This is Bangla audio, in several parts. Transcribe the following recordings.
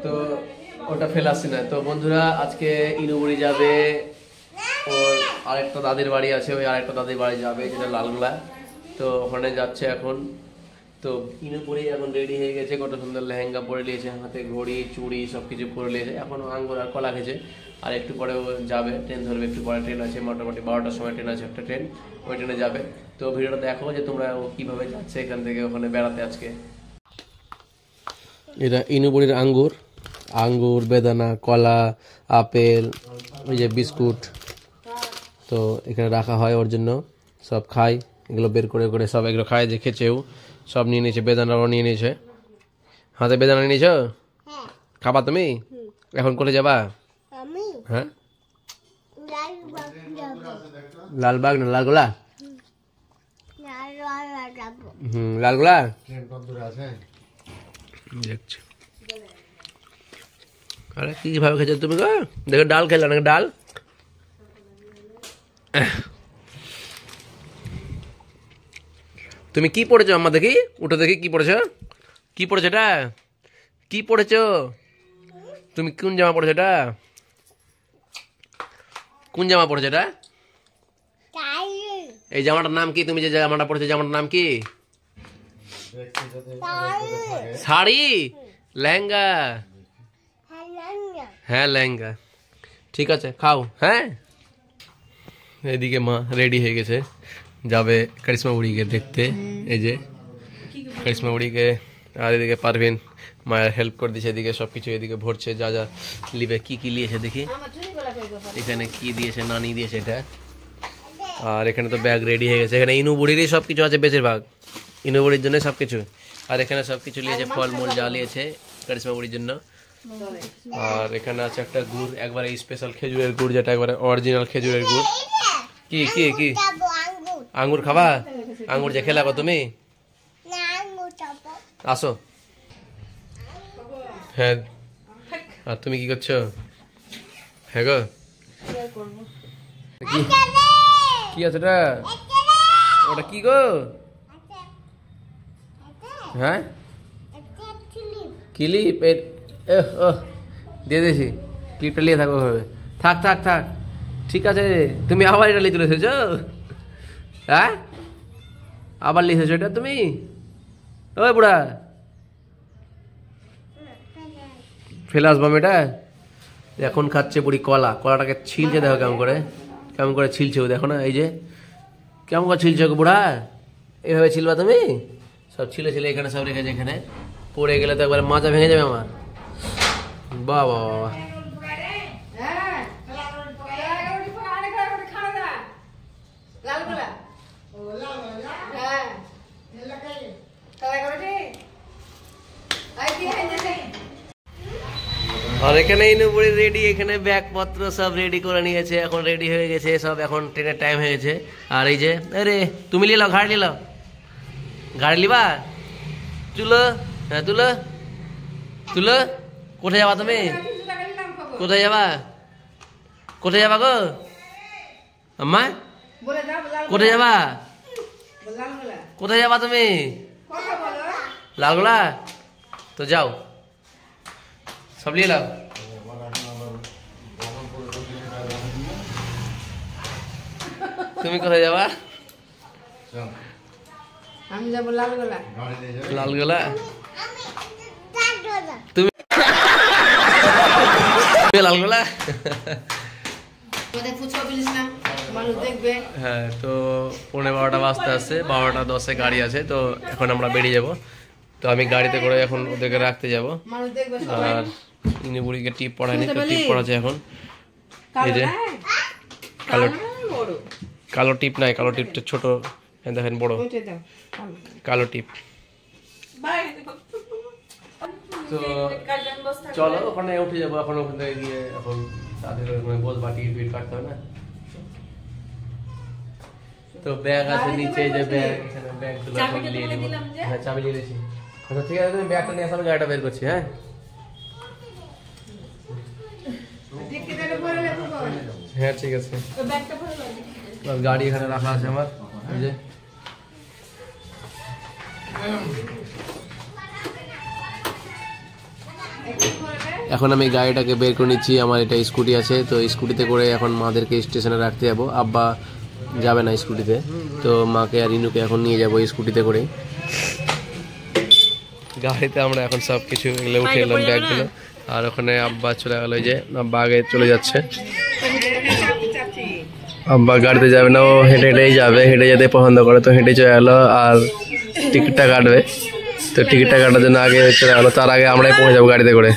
তো ওটা ফেলে আসছি না। তো বন্ধুরা আজকে ইনুবুড়ি যাবে, ওর আরেকটা দাদির বাড়ি আছে, ওই আরেকটা দাদির বাড়ি যাবে যেটা লালগোলা। তো ওখানে যাচ্ছে এখন। তো ইনুবুড়ি এখন রেডি হয়ে গেছে, কত সুন্দর লেহেঙ্গা পরে নিয়েছে, হাতে ঘড়ি চুড়ি সব কিছু পরে নিয়েছে। এখন আঙ্গুর আর কলা খেয়েছে, আর একটু পরে ও যাবে, ট্রেন ধরবে, একটু পরে ট্রেন আছে, মোটামুটি 12টার সময় ট্রেন আছে, একটা ট্রেন, ওই ট্রেনে যাবে। তো ভিডিওটা দেখো যে তোমরা ও কীভাবে যাচ্ছে এখান থেকে ওখানে বেড়াতে আজকে। এটা ইনুবুড়ির আঙ্গুর, আঙ্গুর, বেদানা, কলা, আপেল, ওই যে বিস্কুট, তো এখানে রাখা হয় ওর জন্য, সব খাই, এগুলো বের করে করে সব এগুলো খায়, যে খেয়েছেও সব নিয়ে নিয়েছে, বেদানাও নিয়ে নিয়েছে। হাতে বেদানা নিয়েছ, খাবা তুমি? এখন কোথায় যাবা? হ্যাঁ, লালবাগ না লালগোলা? লালগোলা দেখছি। আরে কিভাবে খেয়েছো তুমি গো? দেখো ডাল খেলা না, ডাল। তুমি কি পড়েছো আম্মা? দেখি উঠে দেখি কি পড়েছো, কি পড়েছো এটা, কি পড়েছো তুমি? কোন জামা পড়েছো এটা? কোন জামা পড়েছো এটা? এই জামাটার নাম কি? তুমি যে জামাটা পড়েছো জামাটার নাম কি? শাড়ি, লেহেঙ্গা? হ্যাঁ লেহেঙ্গা। ঠিক আছে খাও। হ্যাঁ, এদিকে মা রেডি হয়ে গেছে, যাবে কারিশমা বুড়িকে দেখতে। এই যে কারিশমা বুড়িকে, আর এদিকে পারভিন মায়ের হেল্প করে দিয়েছে, এদিকে সব কিছু এদিকে ভরছে, যা যা লিবে। কি কি নিয়েছে দেখি, এখানে কি দিয়েছে, নানি দিয়েছে এটা। আর এখানে তো ব্যাগ রেডি হয়ে গেছে, এখানে ইনু বুড়িরই সব কিছু আছে বেশিরভাগ, ইনু বুড়ির জন্য সব কিছু। আর এখানে সব কিছু নিয়েছে, ফলমূল যা নিয়েছে কারিশমা বুড়ির জন্য। আর এখানে আছে একটা গুড়, একবারে স্পেশাল খেজুরের গুড়, যেটা একবারে অরিজিনাল খেজুরের গুড়। কি কি কি আঙ্গুর খাবা? আঙ্গুর যে খেলাবো তুমি, আসো। হ্যাঁ, আর তুমি কি করছো? হ্যাঁ গো, কি আছে ওটা? ওটা কি গো? হ্যাঁ, ক্লিপ দিয়ে দিয়েছি, ক্লিপটা নিয়ে থাকো ভাবে। থাক থাক থাক, ঠিক আছে। তুমি আবার এটা নিয়ে চলে এসেছো? হ্যাঁ, আবার নিয়ে এসেছো এটা তুমি? ওই বুড়া, ফেলে আসবাম এটা। এখন খাচ্ছে বুড়ি কলা, কলাটাকে ছিলছে, দেখো কেমন করে, কেমন করে ছিলছে ও, দেখো না, এই যে কেমন করে ছিলছে বুড়া। এভাবে ছিলবা তুমি? সব ছিলে ছিলে এখানে সব রেখেছে, এখানে পড়ে গেলে তো একবার মাজা ভেঙে যাবে আমার। বাহ বাহ বাহ, আর এখানে ইনুবুড়ি রেডি, এখানে ব্যাগপত্র সব রেডি করে নিয়েছে, এখন রেডি হয়ে গেছে সব, এখন ট্রেনের টাইম হয়ে গেছে। আর এই যে, আরে তুমি নিয়ে নাও, গাড়ি নিয়ে নাও, গাড়ি লিবা, তুলো, হ্যাঁ তুলো তুলো। কোথায় যাবা তুমি? কোথায় যাবা? কোথায় যাবা গো আম্মা? কোথায় যাবা? কোথায় যাবা তুমি? লালগোলা? তো যাও, সব নিয়ে নাও। তুমি কোথায় যাবা? আমি যাবো লালগোলা। লালগোলা? তুমি লালগোলা? হ্যাঁ, তো 12:15 বাজতে আসছে, 12:10 গাড়ি আছে, তো এখন আমরা বেরিয়ে যাব। তো আমি গাড়িতে করে এখন ওদেরকে রাখতে যাব। আর ইনুবুড়িকে টিপ পড়ায়নি, তো টিপ পড়াচ্ছে এখন। এই যে কালো টিপ নাই, কালো টিপটা ছোট, দেখেন বড় কালো টিপ। তো চলো ওখানে উঠে যাবো, এখন ওখানে গিয়ে এখন তাদের ওখানে বসবা, টিকিট কাটতে হবে না। তো ব্যাগ আছে নিচে, যে ব্যাগ, এখানে ব্যাগগুলো সব নিয়ে নেব। হ্যাঁ, চাবি নিয়ে নিয়েছি। আচ্ছা ঠিক আছে, তুমি ব্যাগটা নিয়ে আসো, আমি গাড়িটা বের করছি। হ্যাঁ হ্যাঁ ঠিক আছে, গাড়ি এখানে রাখা আছে আমার, এই যে। এখন আমি গাড়িটাকে বের করে নিচ্ছি। আমার এটা স্কুটি আছে, তো স্কুটিতে করে এখন মাদেরকে স্টেশনে রাখতে যাবো। আব্বা যাবে না স্কুটিতে, তো মাকে আর ইনুকে এখন নিয়ে যাবো স্কুটিতে করে। গাড়িতে আমরা এখন সব কিছু এগুলো উঠে এলাম, ব্যাগগুলো। আর ওখানে আব্বা চলে গেল, যে আব্বা আগে চলে যাচ্ছে। আব্বা গাড়িতে যাবে না, ও হেঁটে হেঁটেই যাবে, হেঁটে যেতে পছন্দ করে, তো হেঁটে চলে গেলো। আর টিকিটটা কাটবে, তো টিকিটটা কাটার জন্য আগে চলে গেলো, তার আগে আমরাই পৌঁছে যাবো গাড়িতে করে।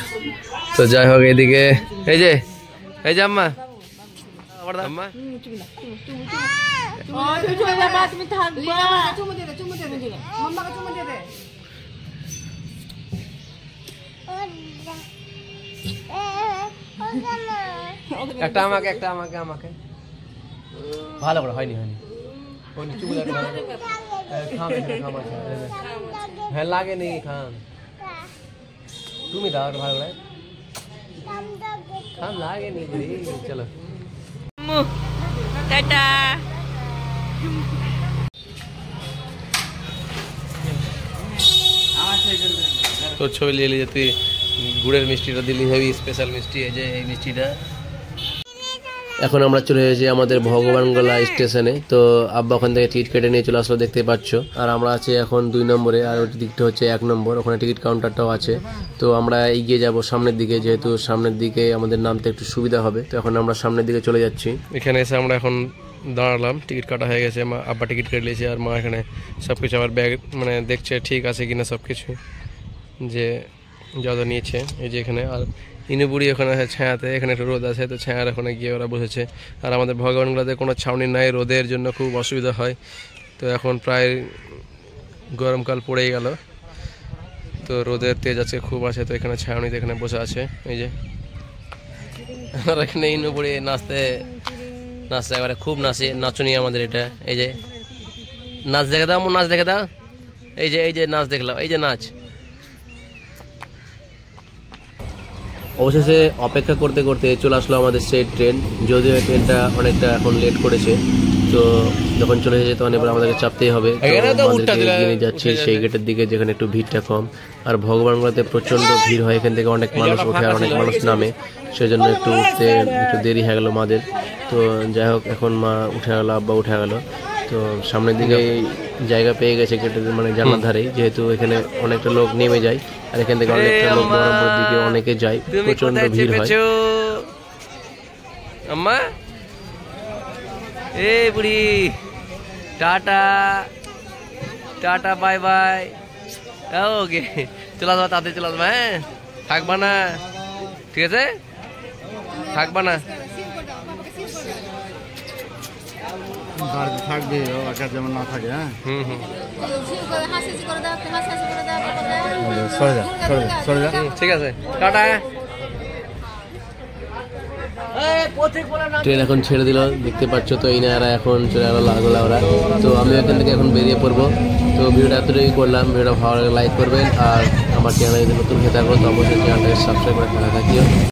তো যাই হোক, এদিকে এই যে আম্মা আম্মা একটা আমাকে, একটা আমাকে, আমাকে ভালো করে হয়নি হয়নি হ্যাঁ লাগে নি খান, তুমি দাও ভালো করে খান, লাগে নি। চলো টাটা। তোর ছবি নিয়ে নিয়ে তুই গুড়ের মিষ্টিটা দিলি, হেভি স্পেশাল মিষ্টি। এই যে এই মিষ্টিটা। এখন আমরা চলে এসেছি আমাদের ভগবানগোলা স্টেশনে। তো আব্বা ওখান থেকে টিকিট কেটে নিয়ে চলে আসলো, দেখতে পাচ্ছ। আর আমরা আছি এখন 2 নম্বরে, আর ওই দিকটা হচ্ছে 1 নম্বর, ওখানে টিকিট কাউন্টারটাও আছে। তো আমরা এগিয়ে যাব সামনের দিকে, যেহেতু সামনের দিকে আমাদের নামতে একটু সুবিধা হবে। তো এখন আমরা সামনের দিকে চলে যাচ্ছি। এখানে এসে আমরা এখন দাঁড়ালাম, টিকিট কাটা হয়ে গেছে, মা আব্বা টিকিট কেটে নিয়েছে। আর মা এখানে সব কিছু আবার ব্যাগ মানে দেখছে ঠিক আছে কিনা সব কিছু, যে যা যা নিয়েছে। এই যে এখানে আর ইনুবুড়ি ওখানে ছায়াতে, এখানে একটু রোদ আছে, তো ছায়ার ওখানে গিয়ে ওরা বসেছে। আর আমাদের ভগবানগুলোতে কোনো ছাউনি নাই, রোদের জন্য খুব অসুবিধা হয়। তো এখন প্রায় গরমকাল পড়েই গেল, তো রোদের তেজ আজকে খুব আছে। তো এখানে ছাউনিতে এখানে বসে আছে। এই যে আর এখানে ইনুবুড়ি নাচতে একবারে খুব নাচে, নাচনি আমাদের এটা। এই যে নাচ দেখে দাও, নাচ দেখে দাও। এই যে নাচ দেখলাম, এই যে নাচ। অবশেষে অপেক্ষা করতে করতে চলে আসলো আমাদের সেই ট্রেন, যদিও ট্রেনটা অনেকটা এখন লেট করেছে। তো যখন চলে এসেছে তখন এবার আমাদেরকে চাপতেই হবে। এগিয়ে যাচ্ছি সেই গেটের দিকে, যেখানে একটু ভিড়টা কম। আর ভগবানগুলোতে প্রচন্ড ভিড় হয়, এখান থেকে অনেক মানুষ ওঠে আর অনেক মানুষ নামে, সেজন্য একটু উঠতে একটু দেরি হয়ে গেল মাদের। তো যাই হোক, এখন মা উঠে গেল, আব্বা উঠে গেল। তো সামনের দিকে জায়গা পেয়ে গেছে গেটের মানে জানলার ধারেই, যেহেতু এখানে অনেকটা লোক নেমে যায়। আর এখান থেকে অনেকটা লোক বহরমপুরের দিকে অনেকে যায়, প্রচন্ড ভিড় হয়। আম্মা এ বুড়ি টাটা টাটা বাই বাই। ওকে চলে আসবা, তাড়াতাড়ি চলে আসবা। হ্যাঁ থাকবা না, ঠিক আছে থাকবা না, থাকবে যেমন না থাকে। হ্যাঁ ঠিক আছে টাটা। ট্রেন এখন ছেড়ে দিল, দেখতে পাচ্ছ। তো এই নারা এখন চলে গেল লালগোলা ওরা। তো আমি এখান থেকে এখন বেরিয়ে পড়বো। তো ভিডিওটা এতটুকুই করলাম। ভিডিওটা ভালো লাগে লাইক করবেন, আর আমার চ্যানেলে যদি নতুন হয়ে থাকো তো অবশ্যই চ্যানেলটাকে সাবস্ক্রাইব করে থাকা থাকিও।